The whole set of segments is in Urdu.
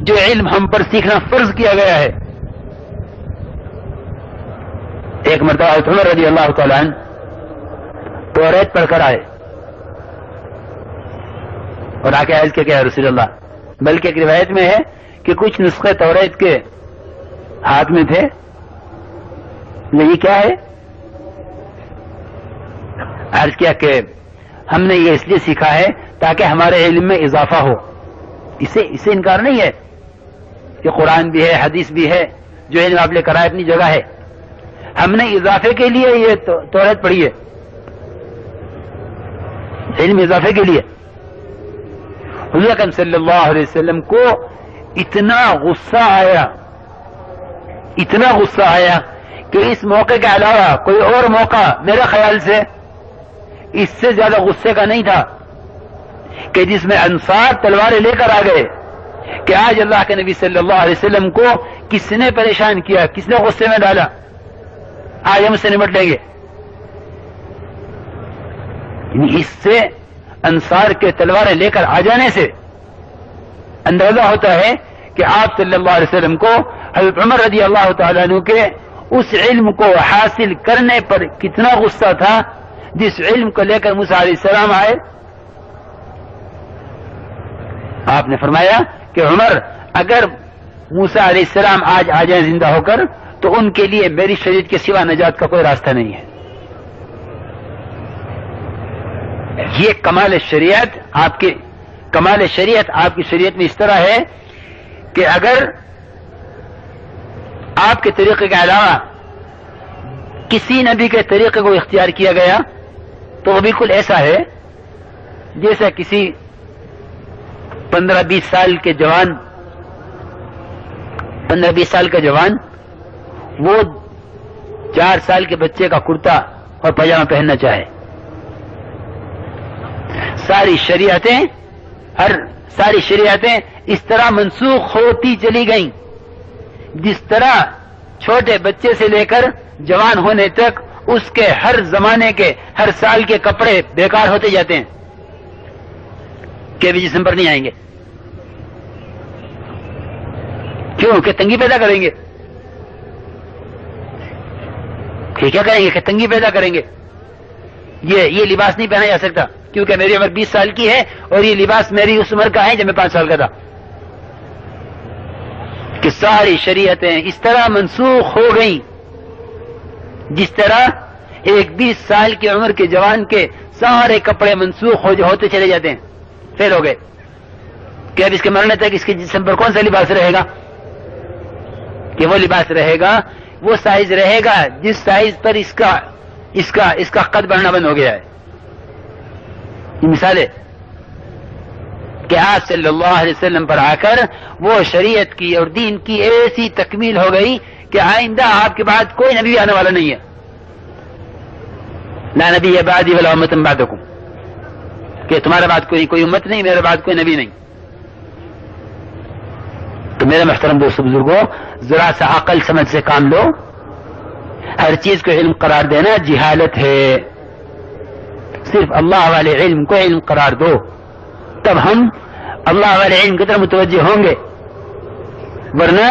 جو علم ہم پر سیکھنا فرض کیا گیا ہے. ایک مرتبہ حضرت عمر رضی اللہ تعالیٰ عنہ توریت پڑھ کر آئے اور آ کے عرض کیا کہ رسول اللہ، بلکہ ایک روایت میں ہے کہ کچھ نسخے توریت کے ہاتھ میں تھے. یہ کیا ہے؟ عرض کیا کہ ہم نے یہ اس لیے سیکھا ہے تاکہ ہمارے علم میں اضافہ ہو. اسے انکار نہیں ہے کہ قرآن بھی ہے، حدیث بھی ہے، جو علم آپ لے کر آئے اپنی جگہ ہے. ہم نے اضافے کے لیے یہ توریت پڑھی ہے، علم اضافے کے لیے. حضور اکرم صلی اللہ علیہ وسلم کو اتنا غصہ آیا کہ اس موقع کے علاوہ کوئی اور موقع میرے خیال سے اس سے زیادہ غصے کا نہیں تھا کہ جس میں انصار تلواریں لے کر آ گئے کہ آج اللہ کے نبی صلی اللہ علیہ وسلم کو کس نے پریشان کیا، کس نے غصے میں ڈالا، آج ہم اس سے نمٹ لیں گے. اس سے انصار کے تلواریں لے کر آ جانے سے اندازہ ہوتا ہے کہ آپ صلی اللہ علیہ وسلم کو حضرت عمر رضی اللہ تعالیٰ عنہ کے اس علم کو حاصل کرنے پر کتنا غصہ تھا جس علم کو لے کر موسیٰ علیہ السلام آئے. آپ نے فرمایا کہ عمر، اگر موسیٰ علیہ السلام آج آ جائیں زندہ ہو کر تو ان کے لیے میری شریعت کے سوا نجات کا کوئی راستہ نہیں ہے. یہ کمال شریعت آپ کی شریعت میں اس طرح ہے کہ اگر آپ کے طریقے کے علاوہ کسی نبی کے طریقے کو اختیار کیا گیا تو وہ بالکل ایسا ہے جیسا کسی 15-20 سال کا جوان وہ 4 سال کے بچے کا کرتا اور پاجامہ پہننا چاہے. ساری شریعتیں اس طرح منسوخ ہوتی چلی گئیں جس طرح چھوٹے بچے سے لے کر جوان ہونے تک اس کے ہر زمانے کے ہر سال کے کپڑے بیکار ہوتے جاتے ہیں کہ بھی جسم پر نہیں آئیں گے. کیوں؟ کہ تنگی پیدا کریں گے. کیا کریں گے؟ کہ تنگی پیدا کریں گے. یہ لباس نہیں پہنا جا سکتا کیونکہ میری عمر 20 سال کی ہے اور یہ لباس میری اس عمر کا ہے جب میں 5 سال کا تھا. کہ ساری شریعتیں اس طرح منسوخ ہو گئیں جس طرح ایک 20 سال کی عمر کے جوان کے سارے کپڑے منسوخ ہوتے چلے جاتے ہیں، فیل ہو گئے. کہ اب اس کے مرنے تک اس کے جسم پر کون سا لباس رہے گا؟ کہ وہ لباس رہے گا، وہ سائز رہے گا جس سائز پر اس کا قد بڑھنا بند ہو گیا ہے. یہ مثال ہے کہ آپ صلی اللہ علیہ وسلم پر آ کر وہ شریعت کی اور دین کی ایسی تکمیل ہو گئی کہ آئندہ آپ کے بعد کوئی نبی آنے والا نہیں ہے. لا نبی بعدی ولا امۃ بعدکم، کہ تمہارے بعد کوئی امت نہیں، میرے بعد کوئی نبی نہیں. تو میرے محترم دوستو بزرگوں، ذرا سا عقل سمجھ سے کام لو. ہر چیز کو علم قرار دینا جہالت ہے. صرف اللہ والے علم کو علم قرار دو، تب ہم اللہ والے علم کی طرف متوجہ ہوں گے. ورنہ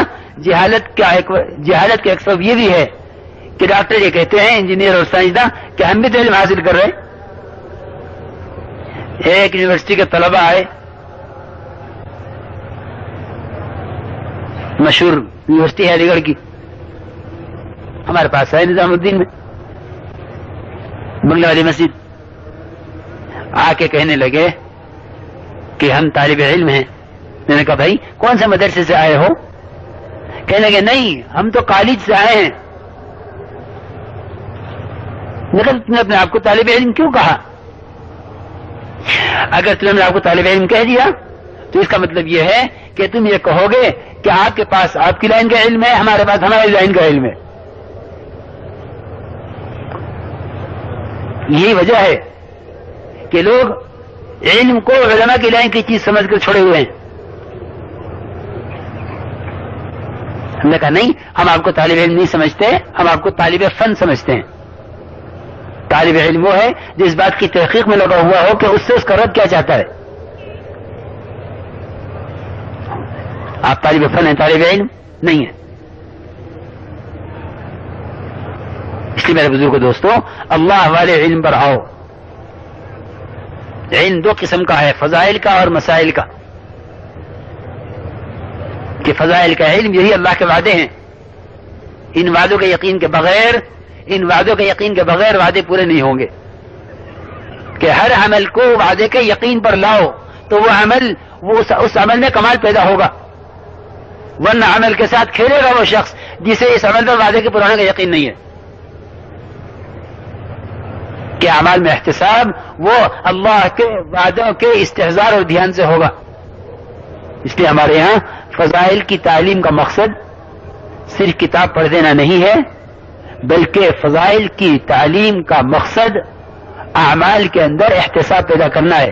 جہالت کا ایک سبب یہ بھی ہے کہ ڈاکٹر یہ کہتے ہیں، انجینئر اور سائنسداں، کہ ہم بھی تو علم حاصل کر رہے. ایک یونیورسٹی کے طلبہ آئے، مشہور یونیورسٹی ہے علی گڑھ کی، ہمارے پاس ہے نظام الدین میں بنگلہ والی مسجد. آ کے کہنے لگے کہ ہم طالب علم ہیں. میں نے کہا بھائی کون سے مدرسے سے آئے ہو؟ کہنے لگے نہیں ہم تو کالج سے آئے ہیں. لیکن تم نے اپنے آپ کو طالب علم کیوں کہا؟ اگر تم نے آپ کو طالب علم کہہ دیا تو اس کا مطلب یہ ہے کہ تم یہ کہو گے کہ آپ کے پاس آپ کی لائن کا علم ہے، ہمارے پاس ہماری لائن کا علم ہے. یہی وجہ ہے کہ لوگ علم کو علماء کی لائن کی چیز سمجھ کر چھوڑے ہوئے ہیں. ہم نے کہا نہیں، ہم آپ کو طالب علم نہیں سمجھتے، ہم آپ کو طالب فن سمجھتے ہیں. طالب علم وہ ہے جو اس بات کی تحقیق میں لگا ہوا ہو کہ اس سے اس کا رب کیا چاہتا ہے. آپ طالب فن ہیں، طالب علم نہیں ہے. اس لیے میرے بزرگ دوستوں، اللہ والے علم پر آؤ. علم دو قسم کا ہے، فضائل کا اور مسائل کا. کہ فضائل کا علم یہی اللہ کے وعدے ہیں، ان وعدوں کے یقین کے بغیر وعدے پورے نہیں ہوں گے. کہ ہر عمل کو وعدے کے یقین پر لاؤ تو وہ عمل، اس عمل میں کمال پیدا ہوگا. ورنہ عمل کے ساتھ کھیلے گا وہ شخص جسے اس عمل پر وعدے کے پرانے کا یقین نہیں ہے. کہ اعمال میں احتساب وہ اللہ کے وعدوں کے استحضار اور دھیان سے ہوگا. اس لیے ہمارے یہاں فضائل کی تعلیم کا مقصد صرف کتاب پڑھ دینا نہیں ہے، بلکہ فضائل کی تعلیم کا مقصد اعمال کے اندر احتساب پیدا کرنا ہے.